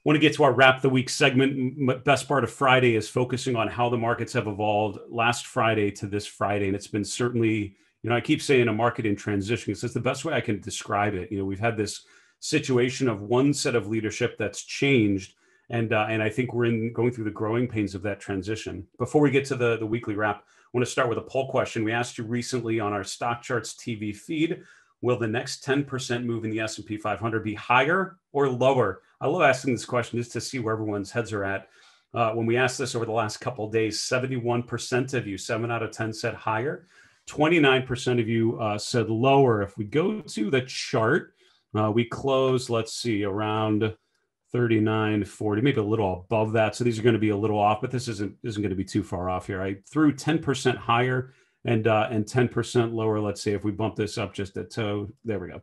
Want to get to our wrap the week segment. Best part of Friday is focusing on how the markets have evolved last Friday to this Friday. And it's been certainly, I keep saying a market in transition because it's the best way I can describe it. We've had this situation of one set of leadership that's changed. And I think we're going through the growing pains of that transition. Before we get to the weekly wrap, I want to start with a poll question. We asked you recently on our StockCharts TV feed, will the next 10% move in the S&P 500 be higher or lower? I love asking this question just to see where everyone's heads are at. When we asked this over the last couple of days, 71% of you, 7 out of 10 said higher. 29% of you said lower. If we go to the chart, we close, let's see, around 39, 40, maybe a little above that. So these are going to be a little off, but this isn't going to be too far off here. I threw 10% higher and 10% lower. Let's say if we bump this up just a toe, there we go.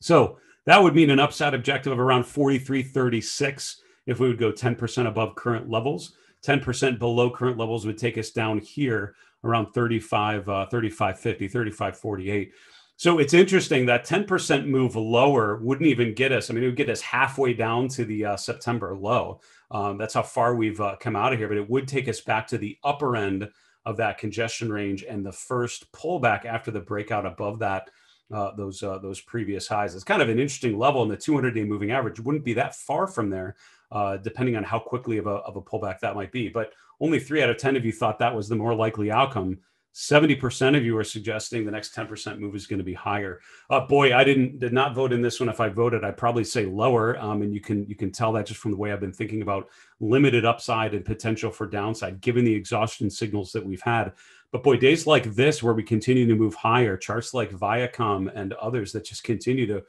So that would mean an upside objective of around 43.36 if we would go 10% above current levels. 10% below current levels would take us down here around 35.50, 35.48. So it's interesting that 10% move lower wouldn't even get us. I mean, it would get us halfway down to the September low. That's how far we've come out of here, but it would take us back to the upper end of that congestion range and the first pullback after the breakout above that, those previous highs. It's kind of an interesting level, and the 200-day moving average wouldn't be that far from there, depending on how quickly of a pullback that might be. But only 3 out of 10 of you thought that was the more likely outcome. 70% of you are suggesting the next 10% move is going to be higher. Boy, I did not vote in this one. If I voted, I'd probably say lower. And you can tell that just from the way I've been thinking about limited upside and potential for downside, given the exhaustion signals that we've had. But boy, days like this, where we continue to move higher, charts like Viacom and others that just continue to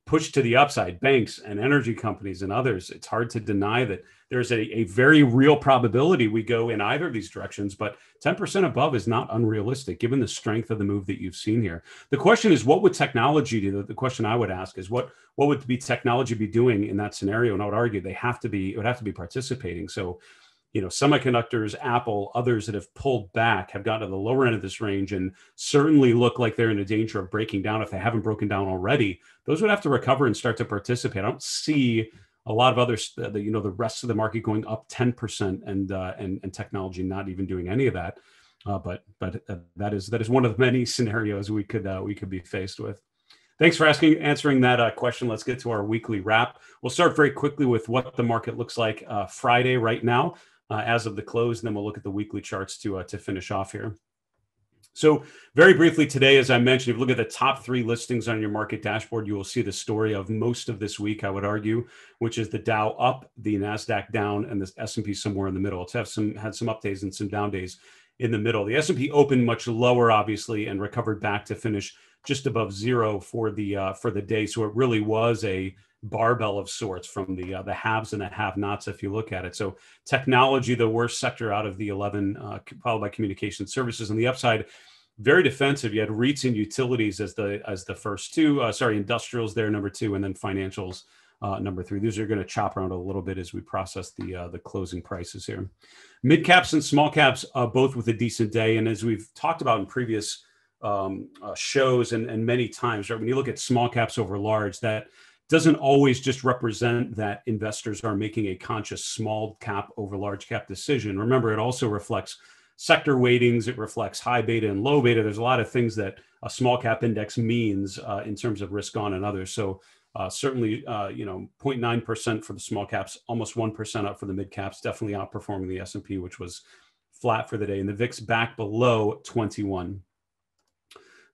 push to the upside, banks and energy companies and others, it's hard to deny that there's a very real probability we go in either of these directions, but 10% above is not unrealistic given the strength of the move that you've seen here. The question is, what would technology do? The question I would ask is, what would technology be doing in that scenario? And I would argue it would have to be participating. So, semiconductors, Apple, others that have pulled back have gotten to the lower end of this range and certainly look like they're in a danger of breaking down. If they haven't broken down already, those would have to recover and start to participate. I don't see a lot of others, the rest of the market going up 10% and technology not even doing any of that. But that is one of the many scenarios we could be faced with. Thanks for answering that question. Let's get to our weekly wrap. We'll start very quickly with what the market looks like Friday right now. As of the close, and then we'll look at the weekly charts to finish off here. So very briefly today, as I mentioned, if you look at the top 3 listings on your market dashboard, you will see the story of most of this week, I would argue, which is the Dow up, the NASDAQ down, and the S&P somewhere in the middle. It's had some up days and some down days in the middle. The S&P opened much lower, obviously, and recovered back to finish just above 0 for the day. So it really was a barbell of sorts from the haves and the have-nots, if you look at it. So technology, the worst sector out of the 11, followed by communication services. On the upside, very defensive. You had REITs and utilities as the first 2. Industrials there, number 2, and then financials, number 3. These are going to chop around a little bit as we process the closing prices here. Mid caps and small caps, both with a decent day. And as we've talked about in previous shows and many times, right, when you look at small caps over large, that doesn't always just represent that investors are making a conscious small cap over large cap decision. Remember, it also reflects sector weightings. It reflects high beta and low beta. There's a lot of things that a small cap index means in terms of risk on and others. So certainly, 0.9% for the small caps, almost 1% up for the mid caps, definitely outperforming the S&P, which was flat for the day, and the VIX back below 21.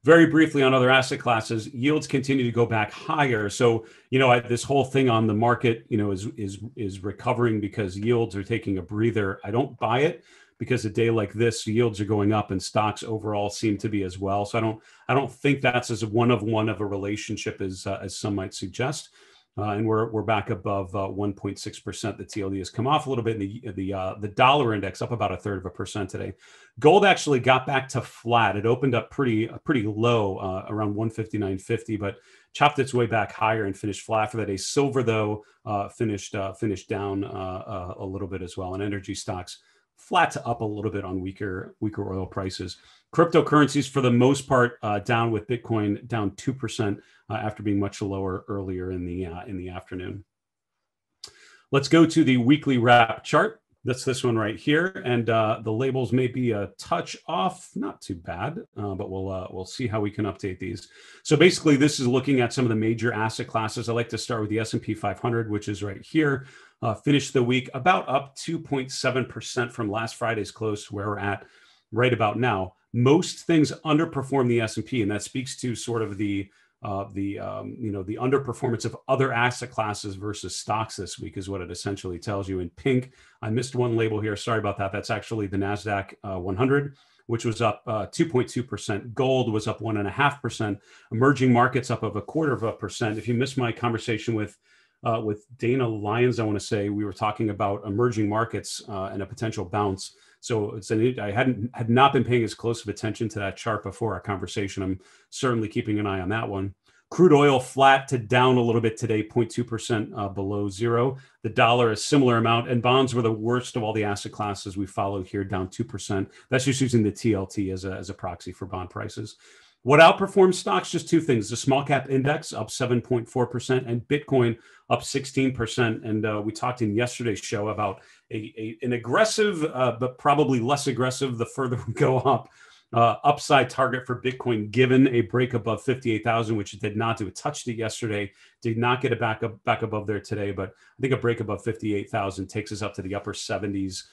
Very briefly on other asset classes, yields continue to go back higher. So, this whole thing on the market, is recovering because yields are taking a breather. I don't buy it, because a day like this, yields are going up and stocks overall seem to be as well. So I don't think that's as one of a relationship as some might suggest. And we're back above 1.6%. The TLD has come off a little bit. The dollar index up about 1/3% today. Gold actually got back to flat. It opened up pretty low, around 159.50, but chopped its way back higher and finished flat for that day. Silver, though, finished down a little bit as well. And energy stocks flat to up a little bit on weaker oil prices. Cryptocurrencies, for the most part, down, with Bitcoin down 2% after being much lower earlier in the afternoon. Let's go to the weekly wrap chart. That's this one right here, and the labels may be a touch off, not too bad, but we'll see how we can update these. So basically, this is looking at some of the major asset classes. I like to start with the S&P 500, which is right here. Finished the week about up 2.7% from last Friday's close, where we're at right about now. Most things underperform the S&P, and that speaks to sort of the underperformance of other asset classes versus stocks this week is what it essentially tells you. In pink, I missed one label here. Sorry about that. That's actually the NASDAQ 100, which was up 2.2%. Gold was up 1.5%. Emerging markets up of 0.25%. If you missed my conversation with Dana Lyons, I want to say we were talking about emerging markets and a potential bounce. So I had not been paying as close of attention to that chart before our conversation. I'm certainly keeping an eye on that one. Crude oil flat to down a little bit today, 0.2% below zero. The dollar a similar amount, and bonds were the worst of all the asset classes we follow here, down 2%. That's just using the TLT as a proxy for bond prices. What outperforms stocks? Just two things. The small cap index up 7.4% and Bitcoin up 16%. And we talked in yesterday's show about an aggressive, but probably less aggressive the further we go up, upside target for Bitcoin given a break above 58,000, which it did not do. It touched it yesterday, did not get it back above there today, but I think a break above 58,000 takes us up to the upper 70s.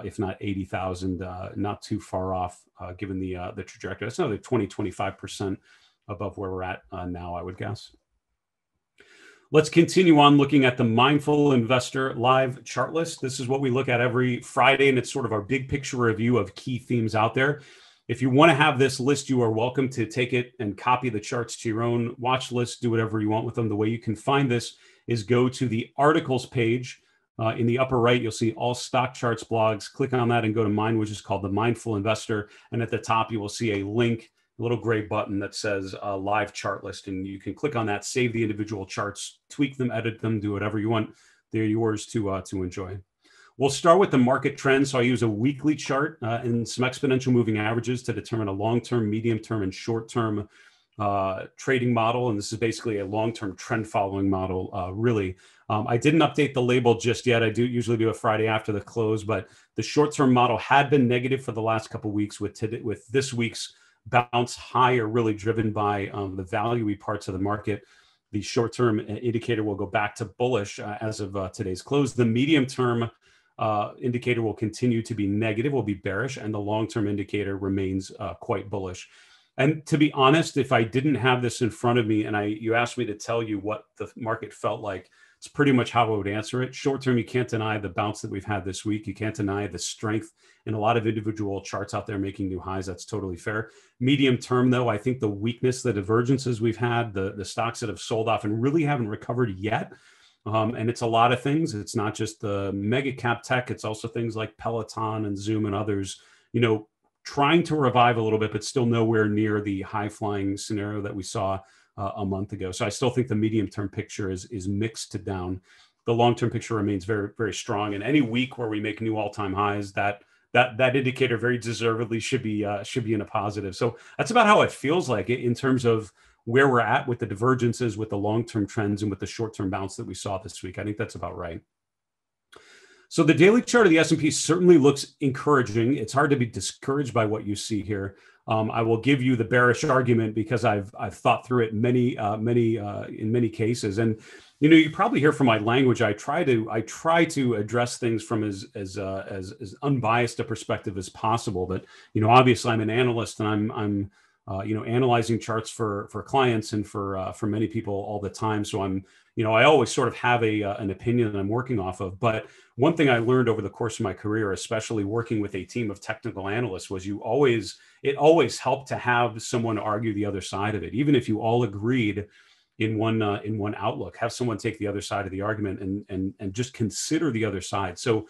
If not 80,000, not too far off, given the trajectory. That's another 25% above where we're at now, I would guess. Let's continue on looking at the Mindful Investor live chart list. This is what we look at every Friday, and it's sort of our big picture review of key themes out there. If you want to have this list, you are welcome to take it and copy the charts to your own watch list, do whatever you want with them. The way you can find this is go to the articles page. In the upper right, you'll see all StockCharts blogs. Click on that and go to mine, which is called the Mindful Investor. And at the top, you will see a link, a little gray button that says live chart list. And you can click on that, save the individual charts, tweak them, edit them, do whatever you want. They're yours to enjoy. We'll start with the market trends. So I use a weekly chart and some exponential moving averages to determine a long-term, medium-term, and short-term trading model. And this is basically a long-term trend following model, really. I didn't update the label just yet. I do usually do a Friday after the close, but the short-term model had been negative for the last couple of weeks with this week's bounce higher, really driven by the value-y parts of the market. The short-term indicator will go back to bullish as of today's close. The medium-term indicator will continue to be negative, will be bearish, and the long-term indicator remains quite bullish. And to be honest, if I didn't have this in front of me and you asked me to tell you what the market felt like, it's pretty much how I would answer it. Short term, you can't deny the bounce that we've had this week. You can't deny the strength in a lot of individual charts out there making new highs. That's totally fair. Medium term, though, I think the weakness, the divergences we've had, the stocks that have sold off and really haven't recovered yet. And it's a lot of things. It's not just the mega cap tech. It's also things like Peloton and Zoom and others, trying to revive a little bit, but still nowhere near the high flying scenario that we saw a month ago. So I still think the medium-term picture is mixed to down. The long-term picture remains very, very strong. And any week where we make new all-time highs, that indicator very deservedly should be in a positive. So that's about how it feels like in terms of where we're at with the divergences, with the long-term trends, and with the short-term bounce that we saw this week. I think that's about right. So the daily chart of the S&P certainly looks encouraging. It's hard to be discouraged by what you see here. I will give you the bearish argument because I've thought through it in many cases. And you probably hear from my language. I try to address things from as unbiased a perspective as possible. But obviously I'm an analyst and I'm analyzing charts for clients and for many people all the time. So I always sort of have an opinion that I'm working off of. But one thing I learned over the course of my career, especially working with a team of technical analysts, was it always helped to have someone argue the other side of it. Even if you all agreed in one outlook, have someone take the other side of the argument and just consider the other side. So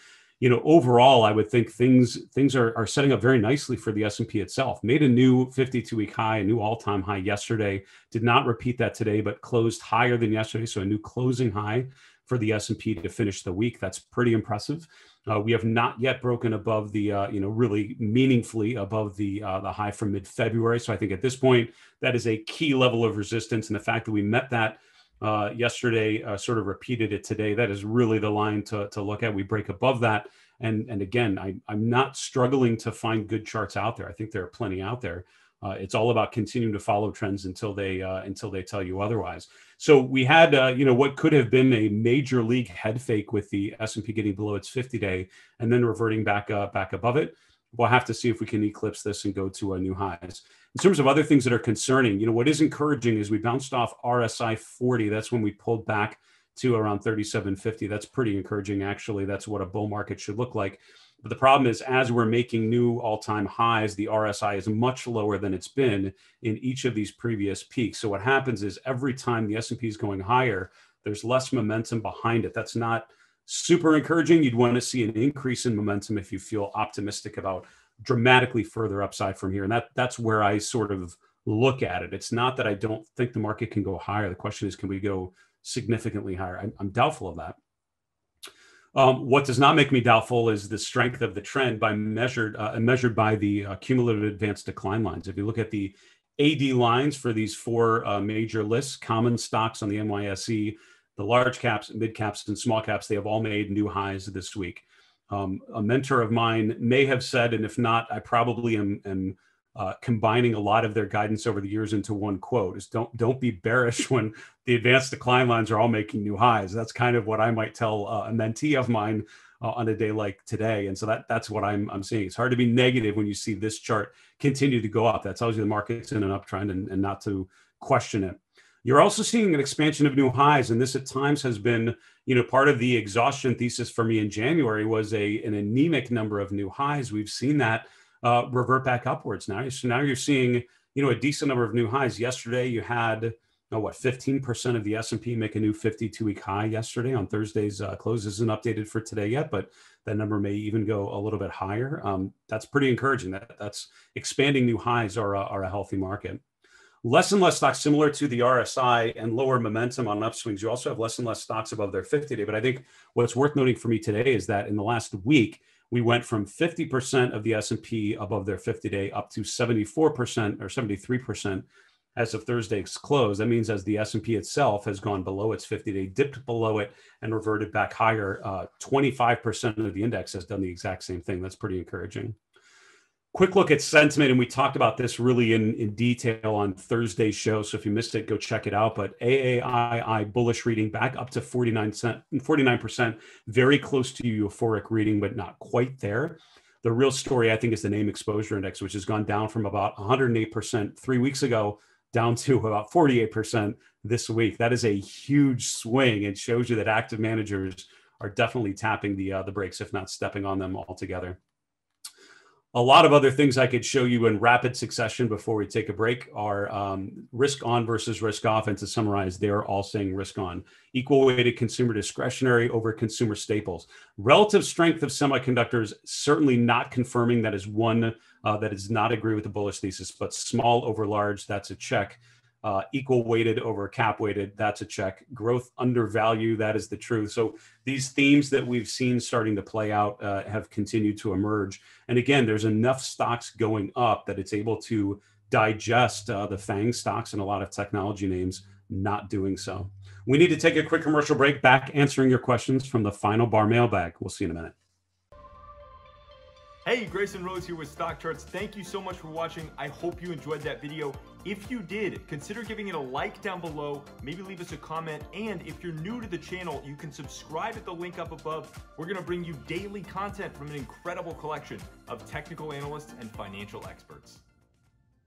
overall, I would think things are setting up very nicely for the S&P itself. Made a new 52-week high, a new all-time high yesterday. Did not repeat that today, but closed higher than yesterday. So a new closing high for the S&P to finish the week. That's pretty impressive. We have not yet broken above the, really meaningfully above the high from mid-February. So I think at this point, that is a key level of resistance. And the fact that we met that yesterday, sort of repeated it today. That is really the line to look at. We break above that. And again, I'm not struggling to find good charts out there. I think there are plenty out there. It's all about continuing to follow trends until they tell you otherwise. So we had what could have been a major league head fake with the S&P getting below its 50-day and then reverting back above it. We'll have to see if we can eclipse this and go to new highs. In terms of other things that are concerning, what is encouraging is we bounced off RSI 40. That's when we pulled back to around 37.50. That's pretty encouraging, actually. That's what a bull market should look like. But the problem is, as we're making new all-time highs, the RSI is much lower than it's been in each of these previous peaks. So what happens is every time the S&P is going higher, there's less momentum behind it. That's not super encouraging. You'd want to see an increase in momentum if you feel optimistic about dramatically further upside from here. And that's where I sort of look at it. It's not that I don't think the market can go higher. The question is, can we go significantly higher? I'm doubtful of that. What does not make me doubtful is the strength of the trend measured by the cumulative advanced decline lines. If you look at the AD lines for these four major lists, common stocks on the NYSE, the large caps, mid caps, and small caps, they have all made new highs this week. A mentor of mine may have said, and if not, I probably am combining a lot of their guidance over the years into one quote, is don't be bearish when the advanced decline lines are all making new highs. That's kind of what I might tell a mentee of mine on a day like today. And so that's what I'm seeing. It's hard to be negative when you see this chart continue to go up. That tells you the market's in an uptrend and not to question it. You're also seeing an expansion of new highs. And this at times has been, part of the exhaustion thesis for me in January was an anemic number of new highs. We've seen that revert back upwards now. So now you're seeing, a decent number of new highs. Yesterday, you had, 15% of the S&P make a new 52-week high yesterday on Thursday's close. Isn't updated for today yet, but that number may even go a little bit higher. That's pretty encouraging. That's expanding new highs are a healthy market. Less and less stocks similar to the RSI and lower momentum on upswings. You also have less and less stocks above their 50-day. But I think what's worth noting for me today is that in the last week, we went from 50% of the S&P above their 50-day up to 74% or 73% as of Thursday's close. That means as the S&P itself has gone below its 50-day, dipped below it, and reverted back higher, 25% of the index has done the exact same thing. That's pretty encouraging. Quick look at sentiment, and we talked about this really in detail on Thursday's show. So if you missed it, go check it out. But AAII bullish reading back up to 49%, very close to euphoric reading, but not quite there. The real story, I think, is the name exposure index, which has gone down from about 108% 3 weeks ago down to about 48% this week. That is a huge swing. It shows you that active managers are definitely tapping the brakes, if not stepping on them altogether. A lot of other things I could show you in rapid succession before we take a break are risk on versus risk off. And to summarize, they're all saying risk on. Equal weighted consumer discretionary over consumer staples. Relative strength of semiconductors, certainly not confirming that is one that does not agree with the bullish thesis, but small over large, that's a check. Equal weighted over cap weighted, that's a check. Growth undervalue, that is the truth. So these themes that we've seen starting to play out have continued to emerge. And again, there's enough stocks going up that it's able to digest the FANG stocks and a lot of technology names not doing so. We need to take a quick commercial break. Back answering your questions from the Final Bar mailbag. We'll see you in a minute. Hey, Grayson Rose here with StockCharts. Thank you so much for watching. I hope you enjoyed that video. If you did, consider giving it a like down below, maybe leave us a comment, and if you're new to the channel, you can subscribe at the link up above. We're gonna bring you daily content from an incredible collection of technical analysts and financial experts.